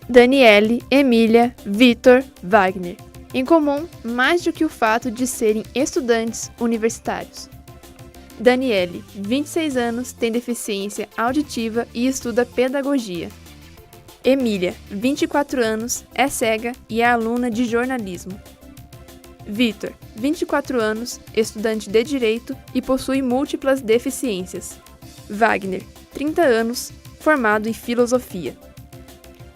Daniele, Emília, Vitor, Wagner. Em comum, mais do que o fato de serem estudantes universitários. Daniele, 26 anos, tem deficiência auditiva e estuda pedagogia. Emília, 24 anos, é cega e é aluna de jornalismo. Vitor, 24 anos, estudante de Direito e possui múltiplas deficiências. Wagner, 30 anos, formado em Filosofia.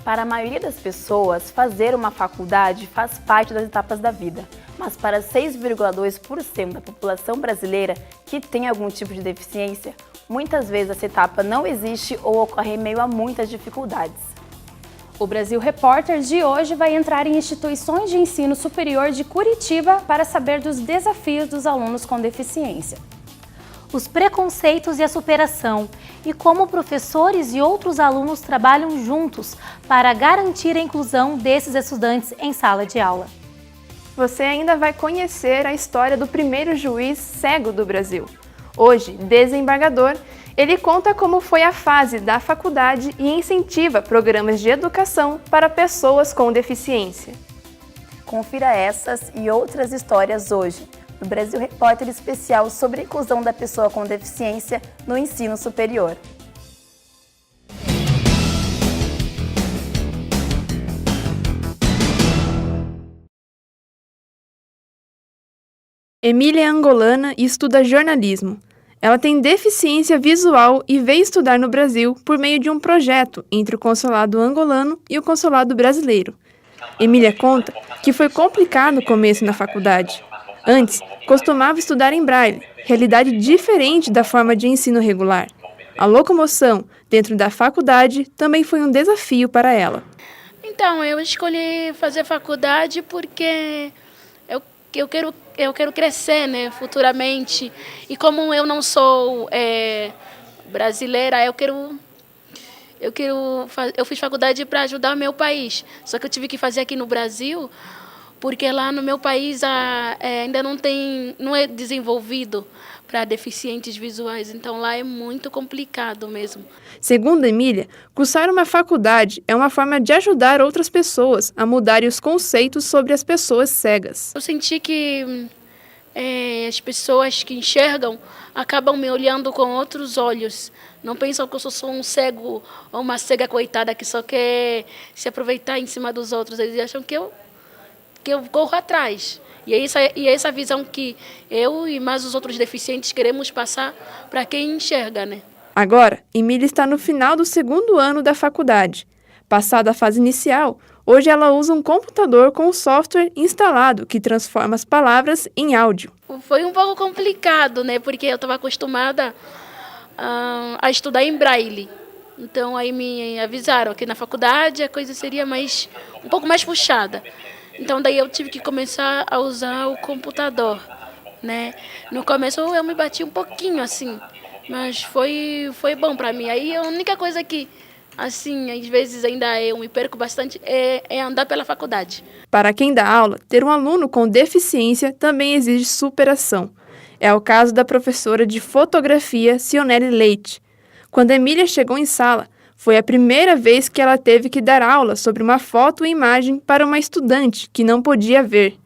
Para a maioria das pessoas, fazer uma faculdade faz parte das etapas da vida, mas para 6,2% da população brasileira que tem algum tipo de deficiência, muitas vezes essa etapa não existe ou ocorre em meio a muitas dificuldades. O Brasil Repórter de hoje vai entrar em instituições de ensino superior de Curitiba para saber dos desafios dos alunos com deficiência. Os preconceitos e a superação, e como professores e outros alunos trabalham juntos para garantir a inclusão desses estudantes em sala de aula. Você ainda vai conhecer a história do primeiro juiz cego do Brasil. Hoje, desembargador, ele conta como foi a fase da faculdade e incentiva programas de educação para pessoas com deficiência. Confira essas e outras histórias hoje, no Brasil Repórter especial sobre a inclusão da pessoa com deficiência no ensino superior. Emília é angolana e estuda jornalismo. Ela tem deficiência visual e veio estudar no Brasil por meio de um projeto entre o consulado angolano e o consulado brasileiro. Emília conta que foi complicado o começo na faculdade. Antes, costumava estudar em braille, realidade diferente da forma de ensino regular. A locomoção dentro da faculdade também foi um desafio para ela. Então, eu escolhi fazer faculdade porque eu quero crescer, né, futuramente. E como eu não sou brasileira, eu fiz faculdade para ajudar o meu país. Só que eu tive que fazer aqui no Brasil, porque lá no meu país ainda não é desenvolvido para deficientes visuais. Então lá é muito complicado mesmo. Segundo Emília, cursar uma faculdade é uma forma de ajudar outras pessoas a mudarem os conceitos sobre as pessoas cegas. Eu senti que as pessoas que enxergam acabam me olhando com outros olhos. Não pensam que eu sou só um cego ou uma cega coitada que só quer se aproveitar em cima dos outros. Eles acham que eu corro atrás. E é essa visão que eu e mais os outros deficientes queremos passar para quem enxerga, né? Agora, Emília está no final do segundo ano da faculdade. Passada a fase inicial, hoje ela usa um computador com um software instalado que transforma as palavras em áudio. Foi um pouco complicado, né? Porque eu estava acostumada a estudar em braille. Então aí me avisaram que na faculdade a coisa seria um pouco mais puxada. Então daí eu tive que começar a usar o computador, né? No começo eu me bati um pouquinho assim, mas foi bom para mim. Aí a única coisa que, assim, às vezes ainda eu me perco bastante é andar pela faculdade. Para quem dá aula, ter um aluno com deficiência também exige superação. É o caso da professora de fotografia, Sionele Leite. Quando Emília chegou em sala, foi a primeira vez que ela teve que dar aula sobre uma foto e imagem para uma estudante que não podia ver.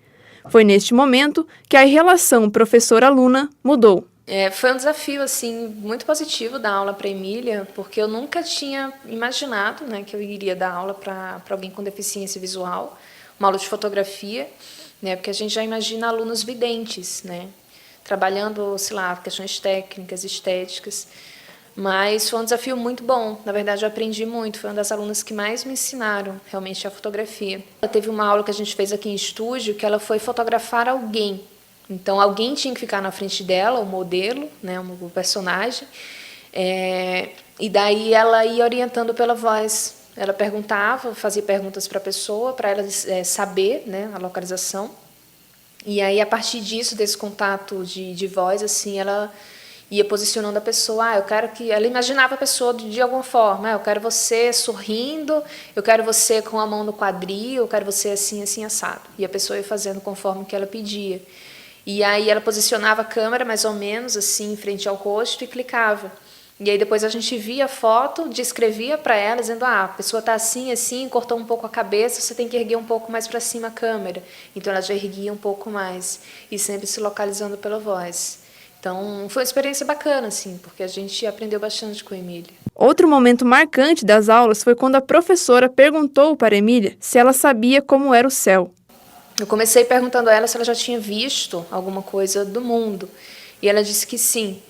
Foi neste momento que a relação professor-aluna mudou. Foi um desafio assim, muito positivo dar aula para a Emília, porque eu nunca tinha imaginado, né, que eu iria dar aula para alguém com deficiência visual, uma aula de fotografia, né, porque a gente já imagina alunos videntes, né, trabalhando, sei lá, questões técnicas, estéticas. Mas foi um desafio muito bom. Na verdade, eu aprendi muito. Foi uma das alunas que mais me ensinaram, realmente, a fotografia. Ela teve uma aula que a gente fez aqui em estúdio, que ela foi fotografar alguém. Então, alguém tinha que ficar na frente dela, o modelo, né, o personagem. E daí ela ia orientando pela voz. Ela perguntava, fazia perguntas para a pessoa, para ela saber, né, a localização. E aí, a partir disso, desse contato de voz, assim, ela ia posicionando a pessoa, eu quero que... Ela imaginava a pessoa de alguma forma, eu quero você sorrindo, eu quero você com a mão no quadril, eu quero você assim, assim, assado. E a pessoa ia fazendo conforme que ela pedia. E aí ela posicionava a câmera mais ou menos assim, em frente ao rosto e clicava. E aí depois a gente via a foto, descrevia para ela, dizendo, a pessoa está assim, assim, cortou um pouco a cabeça, você tem que erguer um pouco mais para cima a câmera. Então ela já erguia um pouco mais, e sempre se localizando pela voz. Então foi uma experiência bacana, assim, porque a gente aprendeu bastante com a Emília. Outro momento marcante das aulas foi quando a professora perguntou para Emília se ela sabia como era o céu. Eu comecei perguntando a ela se ela já tinha visto alguma coisa do mundo, e ela disse que sim.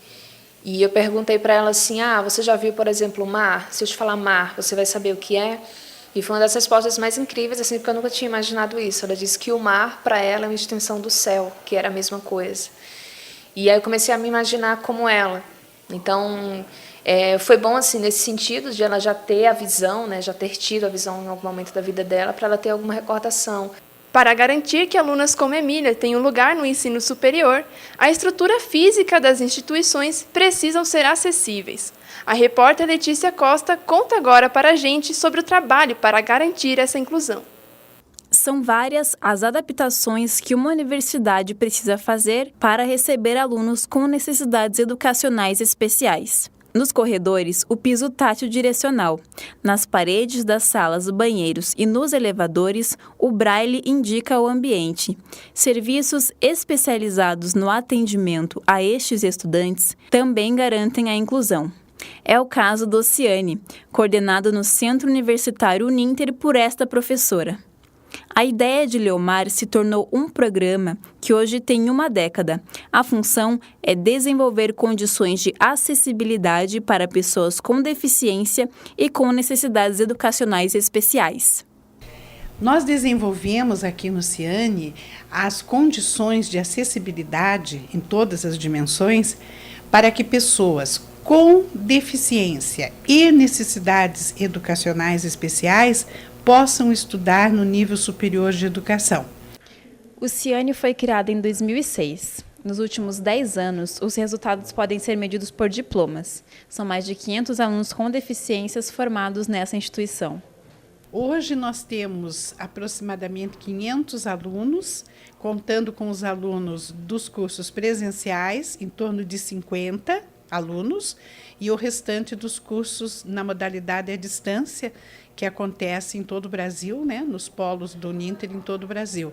E eu perguntei para ela assim, você já viu, por exemplo, o mar? Se eu te falar mar, você vai saber o que é? E foi uma das respostas mais incríveis, assim, porque eu nunca tinha imaginado isso. Ela disse que o mar, para ela, é uma extensão do céu, que era a mesma coisa. E aí eu comecei a me imaginar como ela. Então, foi bom, assim, nesse sentido, de ela já ter a visão, né, já ter tido a visão em algum momento da vida dela, para ela ter alguma recordação. Para garantir que alunas como Emília tenham lugar no ensino superior, a estrutura física das instituições precisam ser acessíveis. A repórter Letícia Costa conta agora para a gente sobre o trabalho para garantir essa inclusão. São várias as adaptações que uma universidade precisa fazer para receber alunos com necessidades educacionais especiais. Nos corredores, o piso tátil direcional. Nas paredes das salas, banheiros e nos elevadores, o braille indica o ambiente. Serviços especializados no atendimento a estes estudantes também garantem a inclusão. É o caso do Ciane, coordenado no Centro Universitário Uninter por esta professora. A ideia de Leomar se tornou um programa que hoje tem uma década. A função é desenvolver condições de acessibilidade para pessoas com deficiência e com necessidades educacionais especiais. Nós desenvolvemos aqui no Ciane as condições de acessibilidade em todas as dimensões para que pessoas com deficiência e necessidades educacionais especiais possam estudar no nível superior de educação. O Ciane foi criado em 2006. Nos últimos 10 anos, os resultados podem ser medidos por diplomas. São mais de 500 alunos com deficiências formados nessa instituição. Hoje nós temos aproximadamente 500 alunos, contando com os alunos dos cursos presenciais, em torno de 50 alunos, e o restante dos cursos na modalidade à distância, que acontece em todo o Brasil, né, nos polos do Uninter em todo o Brasil.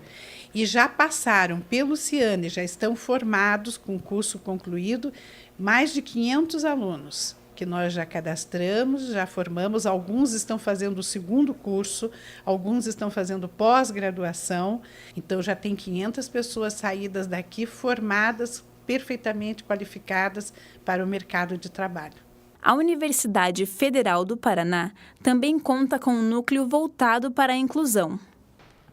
E já passaram pelo Ciane, já estão formados com o curso concluído, mais de 500 alunos, que nós já cadastramos, já formamos. Alguns estão fazendo o segundo curso, alguns estão fazendo pós-graduação. Então, já tem 500 pessoas saídas daqui formadas, perfeitamente qualificadas para o mercado de trabalho. A Universidade Federal do Paraná também conta com um núcleo voltado para a inclusão.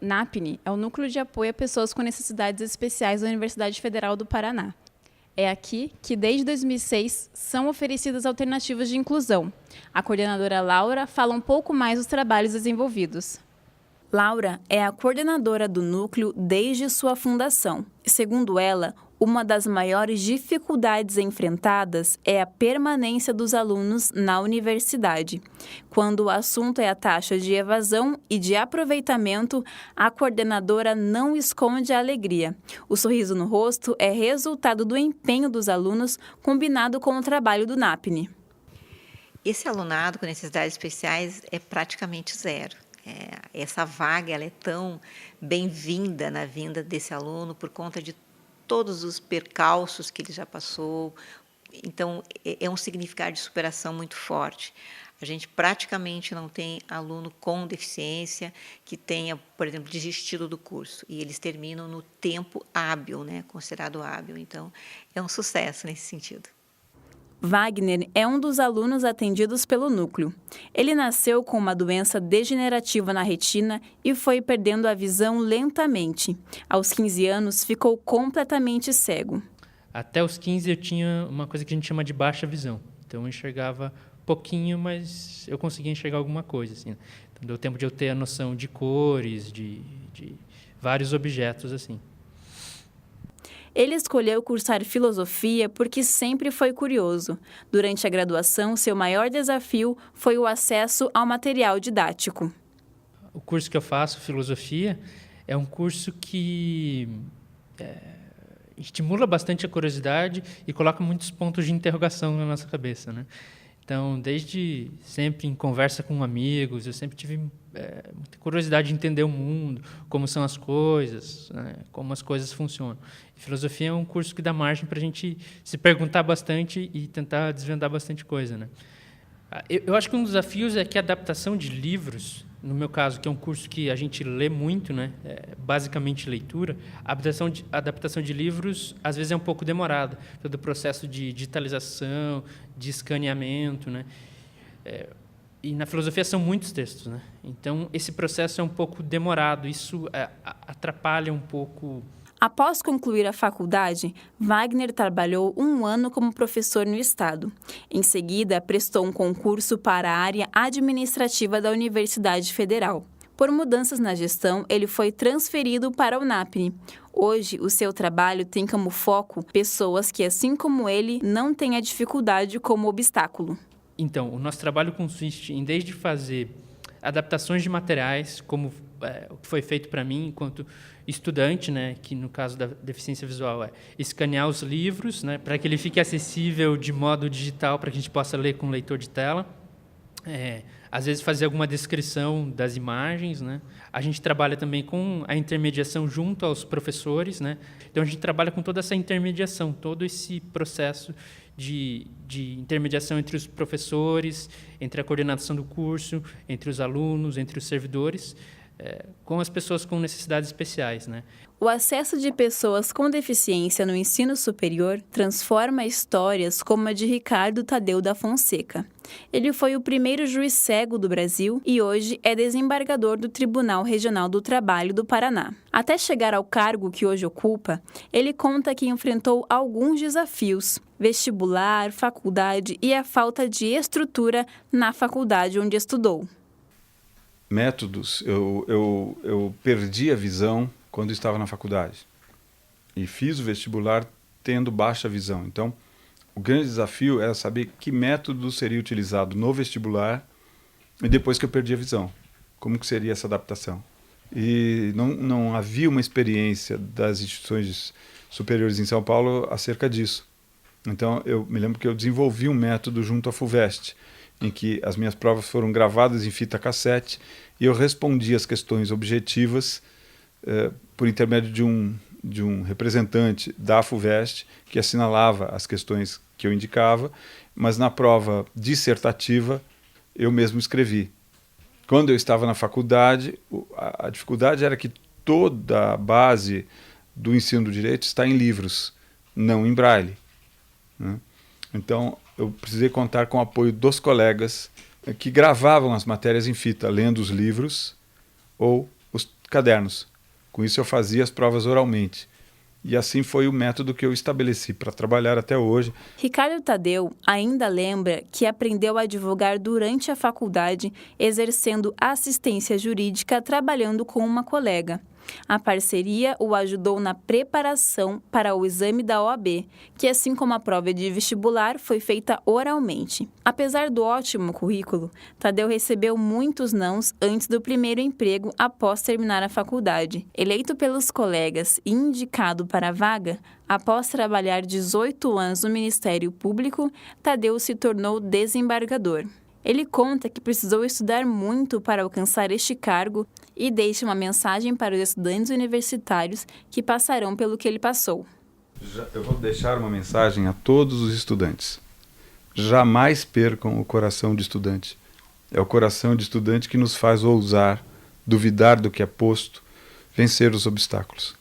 NAPNE é o Núcleo de Apoio a Pessoas com Necessidades Especiais da Universidade Federal do Paraná. É aqui que, desde 2006, são oferecidas alternativas de inclusão. A coordenadora Laura fala um pouco mais dos trabalhos desenvolvidos. Laura é a coordenadora do núcleo desde sua fundação. Segundo ela, uma das maiores dificuldades enfrentadas é a permanência dos alunos na universidade. Quando o assunto é a taxa de evasão e de aproveitamento, a coordenadora não esconde a alegria. O sorriso no rosto é resultado do empenho dos alunos combinado com o trabalho do NAPNE. Esse alunado com necessidades especiais é praticamente zero. Essa vaga ela é tão bem-vinda na vinda desse aluno por conta de todos os percalços que ele já passou. Então, é um significado de superação muito forte. A gente praticamente não tem aluno com deficiência que tenha, por exemplo, desistido do curso. E eles terminam no tempo hábil, né, considerado hábil. Então, é um sucesso nesse sentido. Wagner é um dos alunos atendidos pelo núcleo. Ele nasceu com uma doença degenerativa na retina e foi perdendo a visão lentamente. Aos 15 anos, ficou completamente cego. Até os 15 eu tinha uma coisa que a gente chama de baixa visão. Então eu enxergava pouquinho, mas eu conseguia enxergar alguma coisa. Assim. Então deu tempo de eu ter a noção de cores, de vários objetos assim. Ele escolheu cursar filosofia porque sempre foi curioso. Durante a graduação, seu maior desafio foi o acesso ao material didático. O curso que eu faço, filosofia, é um curso que estimula bastante a curiosidade e coloca muitos pontos de interrogação na nossa cabeça, né? Então, desde sempre em conversa com amigos, eu sempre tive muita curiosidade de entender o mundo, como são as coisas, né, como as coisas funcionam. E filosofia é um curso que dá margem para a gente se perguntar bastante e tentar desvendar bastante coisa, né? Eu acho que um dos desafios é que a adaptação de livros, no meu caso, que é um curso que a gente lê muito, né, basicamente leitura, a adaptação de livros, às vezes, é um pouco demorada. Todo o processo de digitalização, de escaneamento, né? E na filosofia são muitos textos, né? Então, esse processo é um pouco demorado. Isso atrapalha um pouco. Após concluir a faculdade, Wagner trabalhou 1 ano como professor no estado. Em seguida, prestou um concurso para a área administrativa da Universidade Federal. Por mudanças na gestão, ele foi transferido para a UNAPNE. Hoje, o seu trabalho tem como foco pessoas que, assim como ele, não têm a dificuldade como obstáculo. Então, o nosso trabalho consiste em, desde fazer adaptações de materiais, como o que foi feito para mim enquanto estudante, né, que no caso da deficiência visual é escanear os livros, né, para que ele fique acessível de modo digital, para que a gente possa ler com leitor de tela. Às vezes fazer alguma descrição das imagens, né? A gente trabalha também com a intermediação junto aos professores, né? Então a gente trabalha com toda essa intermediação, todo esse processo de intermediação entre os professores, entre a coordenação do curso, entre os alunos, entre os servidores, com as pessoas com necessidades especiais, né? O acesso de pessoas com deficiência no ensino superior transforma histórias como a de Ricardo Tadeu da Fonseca. Ele foi o primeiro juiz cego do Brasil e hoje é desembargador do Tribunal Regional do Trabalho do Paraná. Até chegar ao cargo que hoje ocupa, ele conta que enfrentou alguns desafios: vestibular, faculdade e a falta de estrutura na faculdade onde estudou. Métodos, eu perdi a visão quando estava na faculdade e fiz o vestibular tendo baixa visão. Então, o grande desafio era saber que método seria utilizado no vestibular e depois que eu perdi a visão, como que seria essa adaptação. E não havia uma experiência das instituições superiores em São Paulo acerca disso. Então, eu me lembro que eu desenvolvi um método junto à FUVEST, em que as minhas provas foram gravadas em fita cassete e eu respondia as questões objetivas por intermédio de um representante da FUVEST que assinalava as questões que eu indicava, mas na prova dissertativa eu mesmo escrevi. Quando eu estava na faculdade, a dificuldade era que toda a base do ensino do direito está em livros, não em braille, né? Então, eu precisei contar com o apoio dos colegas que gravavam as matérias em fita, lendo os livros ou os cadernos. Com isso, eu fazia as provas oralmente. E assim foi o método que eu estabeleci para trabalhar até hoje. Ricardo Tadeu ainda lembra que aprendeu a advogar durante a faculdade, exercendo assistência jurídica trabalhando com uma colega. A parceria o ajudou na preparação para o exame da OAB, que, assim como a prova de vestibular, foi feita oralmente. Apesar do ótimo currículo, Tadeu recebeu muitos nãos antes do primeiro emprego após terminar a faculdade. Eleito pelos colegas e indicado para a vaga, após trabalhar 18 anos no Ministério Público, Tadeu se tornou desembargador. Ele conta que precisou estudar muito para alcançar este cargo e deixa uma mensagem para os estudantes universitários que passarão pelo que ele passou. Eu vou deixar uma mensagem a todos os estudantes. Jamais percam o coração de estudante. É o coração de estudante que nos faz ousar, duvidar do que é posto, vencer os obstáculos.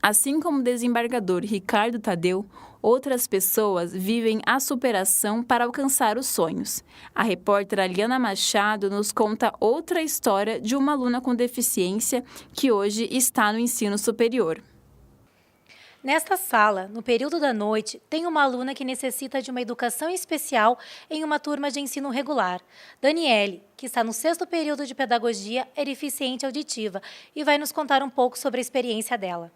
Assim como o desembargador Ricardo Tadeu, outras pessoas vivem a superação para alcançar os sonhos. A repórter Aliana Machado nos conta outra história de uma aluna com deficiência que hoje está no ensino superior. Nesta sala, no período da noite, tem uma aluna que necessita de uma educação especial em uma turma de ensino regular. Daniele, que está no 6º período de pedagogia, é deficiente auditiva e vai nos contar um pouco sobre a experiência dela.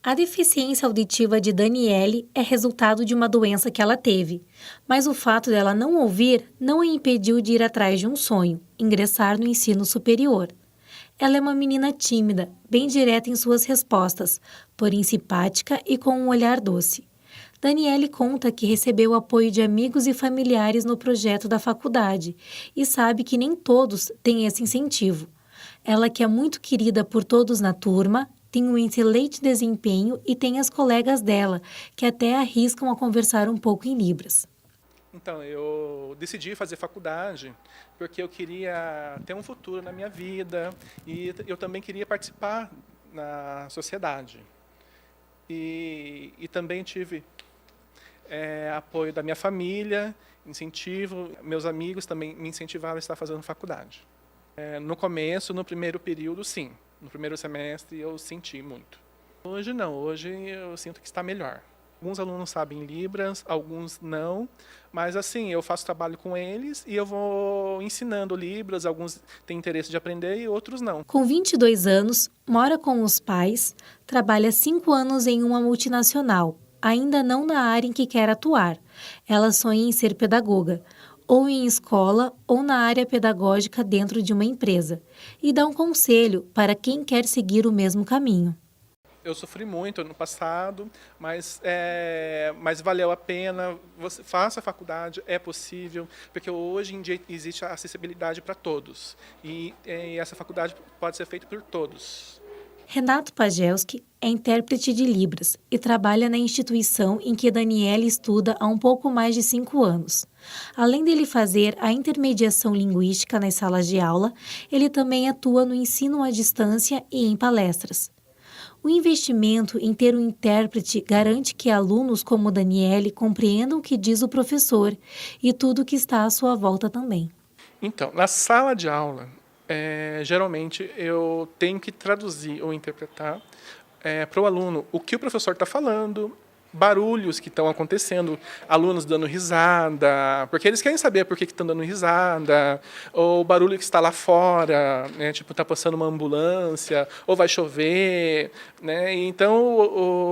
A deficiência auditiva de Daniele é resultado de uma doença que ela teve, mas o fato dela não ouvir não a impediu de ir atrás de um sonho, ingressar no ensino superior. Ela é uma menina tímida, bem direta em suas respostas, porém simpática e com um olhar doce. Daniele conta que recebeu o apoio de amigos e familiares no projeto da faculdade e sabe que nem todos têm esse incentivo. Ela, que é muito querida por todos na turma, tem um excelente desempenho e tem as colegas dela, que até arriscam a conversar um pouco em Libras. Então, eu decidi fazer faculdade porque eu queria ter um futuro na minha vida e eu também queria participar na sociedade. E também tive apoio da minha família, incentivo, meus amigos também me incentivaram a estar fazendo faculdade. No começo, no primeiro período, sim. No primeiro semestre eu senti muito. Hoje não, hoje eu sinto que está melhor. Alguns alunos sabem Libras, alguns não, mas assim, eu faço trabalho com eles e eu vou ensinando Libras, alguns têm interesse de aprender e outros não. Com 22 anos, mora com os pais, trabalha 5 anos em uma multinacional, ainda não na área em que quer atuar. Ela sonha em ser pedagoga, ou em escola ou na área pedagógica dentro de uma empresa, e dá um conselho para quem quer seguir o mesmo caminho. Eu sofri muito no passado, mas valeu a pena. Você faça a faculdade, é possível, porque hoje em dia existe a acessibilidade para todos. E essa faculdade pode ser feita por todos. Renato Pajelski é intérprete de Libras e trabalha na instituição em que Daniele estuda há um pouco mais de 5 anos. Além dele fazer a intermediação linguística nas salas de aula, ele também atua no ensino à distância e em palestras. O investimento em ter um intérprete garante que alunos como Daniele compreendam o que diz o professor e tudo o que está à sua volta também. Então, na sala de aula, geralmente eu tenho que traduzir ou interpretar para o aluno o que o professor está falando, barulhos que estão acontecendo, alunos dando risada, porque eles querem saber por que estão dando risada, ou o barulho que está lá fora, né, tipo, está passando uma ambulância, ou vai chover, né, então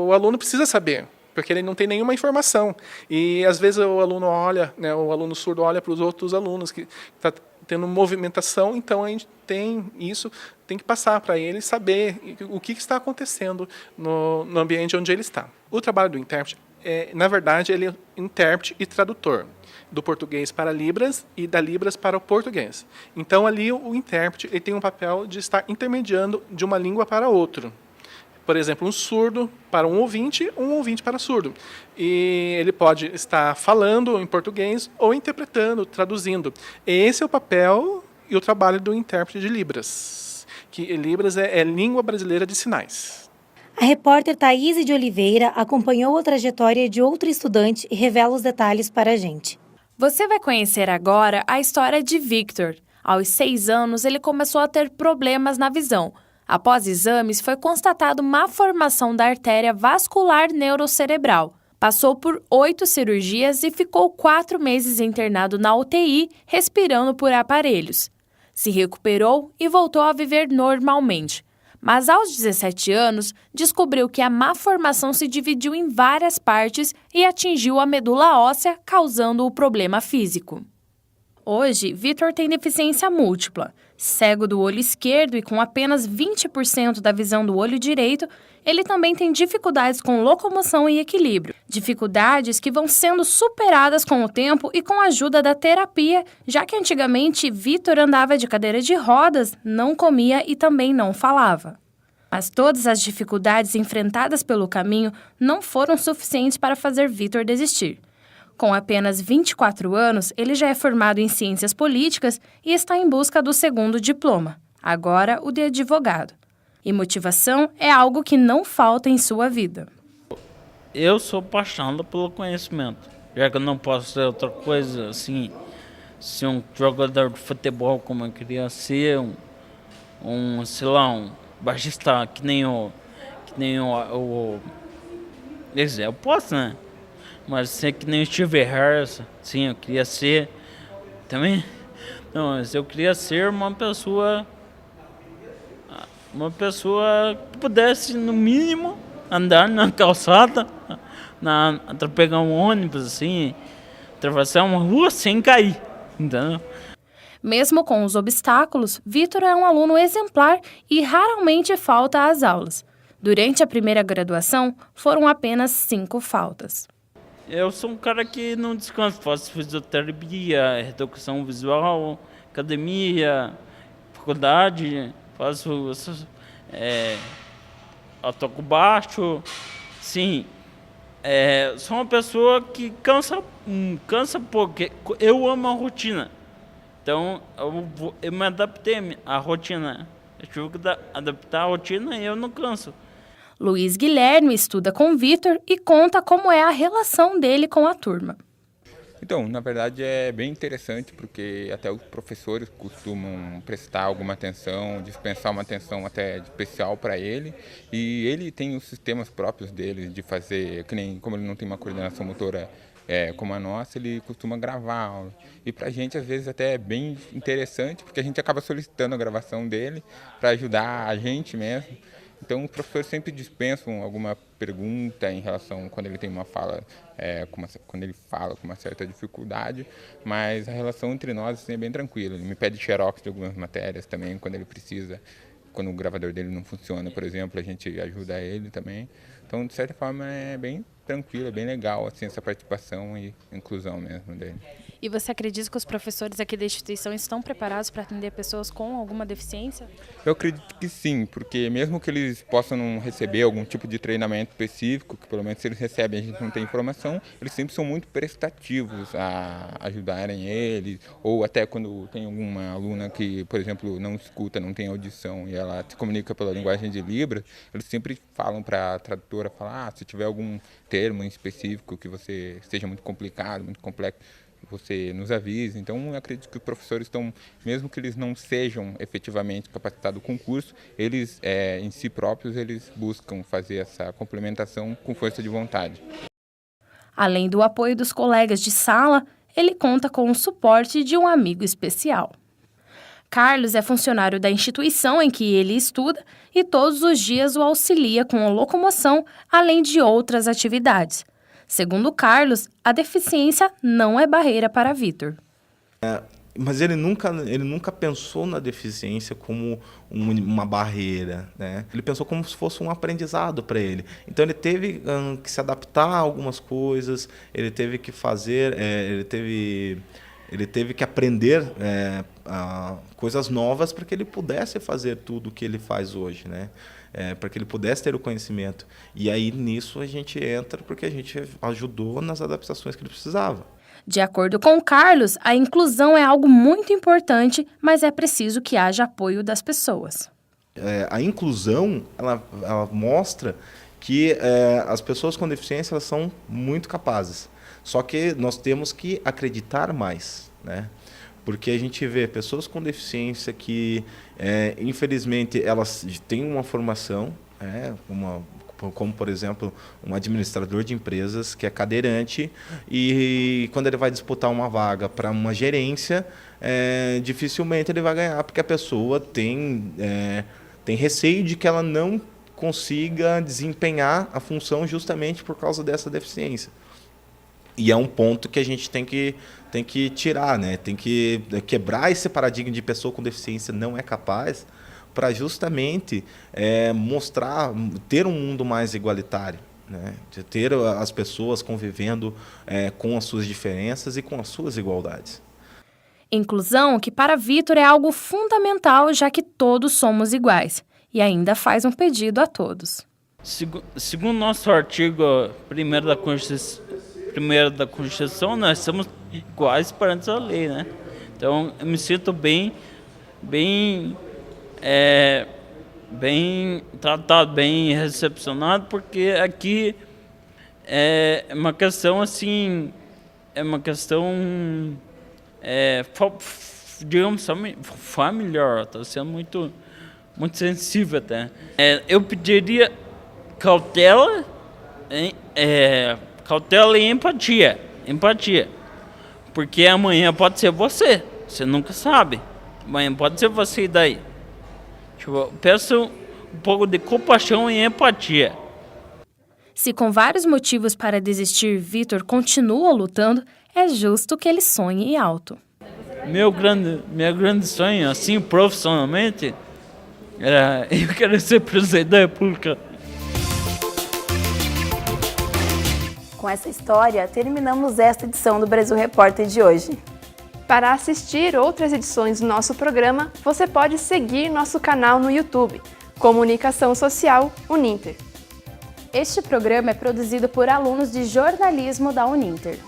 o aluno precisa saber, porque ele não tem nenhuma informação. E às vezes o aluno olha, né, o aluno surdo olha para os outros alunos que está tendo movimentação, então a gente tem que passar para ele saber o que está acontecendo no ambiente onde ele está. O trabalho do intérprete, na verdade, ele é intérprete e tradutor, do português para Libras e da Libras para o português. Então, ali o intérprete ele tem um papel de estar intermediando de uma língua para outra. Por exemplo, um surdo para um ouvinte para surdo. E ele pode estar falando em português ou interpretando, traduzindo. Esse é o papel e o trabalho do intérprete de Libras, que Libras é língua brasileira de sinais. A repórter Thaís de Oliveira acompanhou a trajetória de outro estudante e revela os detalhes para a gente. Você vai conhecer agora a história de Victor. Aos 6 anos, ele começou a ter problemas na visão. Após exames, foi constatado má formação da artéria vascular neurocerebral. Passou por 8 cirurgias e ficou 4 meses internado na UTI, respirando por aparelhos. Se recuperou e voltou a viver normalmente. Mas aos 17 anos, descobriu que a má formação se dividiu em várias partes e atingiu a medula óssea, causando o problema físico. Hoje, Victor tem deficiência múltipla. Cego do olho esquerdo e com apenas 20% da visão do olho direito, ele também tem dificuldades com locomoção e equilíbrio. Dificuldades que vão sendo superadas com o tempo e com a ajuda da terapia, já que antigamente Victor andava de cadeira de rodas, não comia e também não falava. Mas todas as dificuldades enfrentadas pelo caminho não foram suficientes para fazer Victor desistir. Com apenas 24 anos, ele já é formado em Ciências Políticas e está em busca do 2º diploma, agora o de advogado. E motivação é algo que não falta em sua vida. Eu sou apaixonado pelo conhecimento, já que eu não posso ser outra coisa, assim, ser um jogador de futebol como eu queria ser, um baixista que nem o eu posso, né? Mas ser que nem o Steve Harris, sim, eu queria ser também. Não, mas eu queria ser uma pessoa que pudesse, no mínimo, andar na calçada, pegar um ônibus, assim, atravessar uma rua sem cair, entendeu? Mesmo com os obstáculos, Vitor é um aluno exemplar e raramente falta às aulas. Durante a primeira graduação, foram apenas 5 faltas. Eu sou um cara que não descansa, faço fisioterapia, reeducação visual, academia, faculdade, eu toco baixo, sim. Sou uma pessoa que cansa pouco, eu amo a rotina. Então, eu me adaptei à rotina. Eu tive que adaptar a rotina e eu não canso. Luiz Guilherme estuda com Vitor e conta como é a relação dele com a turma. Então, na verdade é bem interessante porque até os professores costumam prestar alguma atenção, dispensar uma atenção até especial para ele. E ele tem os sistemas próprios dele de fazer, que nem como ele não tem uma coordenação motora como a nossa, ele costuma gravar a aula. E para a gente, às vezes, até é bem interessante, porque a gente acaba solicitando a gravação dele para ajudar a gente mesmo. Então, os professores sempre dispensam alguma pergunta em relação quando ele tem uma fala, quando ele fala com uma certa dificuldade, mas a relação entre nós assim, é bem tranquila. Ele me pede xerox de algumas matérias também, quando ele precisa, quando o gravador dele não funciona, por exemplo, a gente ajuda ele também. Então, de certa forma, é bem tranquilo, é bem legal assim, essa participação e inclusão mesmo dele. E você acredita que os professores aqui da instituição estão preparados para atender pessoas com alguma deficiência? Eu acredito que sim, porque mesmo que eles possam não receber algum tipo de treinamento específico, que pelo menos se eles recebem a gente não tem informação, eles sempre são muito prestativos a ajudarem eles, ou até quando tem alguma aluna que, por exemplo, não escuta, não tem audição e ela se comunica pela linguagem de Libras, eles sempre falam para a tradutora, falar, se tiver algum termo em específico que você seja muito complicado, muito complexo, você nos avise. Então, eu acredito que os professores estão, mesmo que eles não sejam efetivamente capacitados com o curso, eles, em si próprios, eles buscam fazer essa complementação com força de vontade. Além do apoio dos colegas de sala, ele conta com o suporte de um amigo especial. Carlos é funcionário da instituição em que ele estuda e todos os dias o auxilia com a locomoção, além de outras atividades. Segundo Carlos, a deficiência não é barreira para Vitor. Mas ele nunca pensou na deficiência como uma barreira, né? Ele pensou como se fosse um aprendizado para ele. Então ele teve que se adaptar a algumas coisas, ele teve que fazer, ele teve que aprender coisas novas para que ele pudesse fazer tudo o que ele faz hoje, né? Para que ele pudesse ter o conhecimento. E aí, nisso, a gente entra porque a gente ajudou nas adaptações que ele precisava. De acordo com Carlos, a inclusão é algo muito importante, mas é preciso que haja apoio das pessoas. A inclusão, ela mostra que as pessoas com deficiência elas são muito capazes. Só que nós temos que acreditar mais, né? Porque a gente vê pessoas com deficiência que, infelizmente, elas têm uma formação, como, por exemplo, um administrador de empresas que é cadeirante e quando ele vai disputar uma vaga para uma gerência, dificilmente ele vai ganhar, porque a pessoa tem receio de que ela não consiga desempenhar a função justamente por causa dessa deficiência. E é um ponto que a gente tem que tirar, né? Tem que quebrar esse paradigma de pessoa com deficiência não é capaz, para justamente ter um mundo mais igualitário, né? De ter as pessoas convivendo com as suas diferenças e com as suas igualdades. Inclusão que para Vitor é algo fundamental, já que todos somos iguais. E ainda faz um pedido a todos. Segundo nosso artigo 1º da Constituição, nós somos iguais perante a lei, né? Então, eu me sinto bem tratado, bem recepcionado, porque aqui é uma questão assim, digamos, familiar, está sendo muito sensível até. Eu pediria cautela, cautela e empatia, porque amanhã pode ser você nunca sabe, amanhã pode ser você e daí. Peço um pouco de compaixão e empatia. Se com vários motivos para desistir Vitor continua lutando, é justo que ele sonhe alto. Meu grande sonho, assim, profissionalmente, era eu quero ser presidente da República. Com essa história, terminamos esta edição do Brasil Repórter de hoje. Para assistir outras edições do nosso programa, você pode seguir nosso canal no YouTube, Comunicação Social Uninter. Este programa é produzido por alunos de jornalismo da Uninter.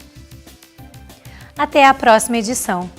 Até a próxima edição.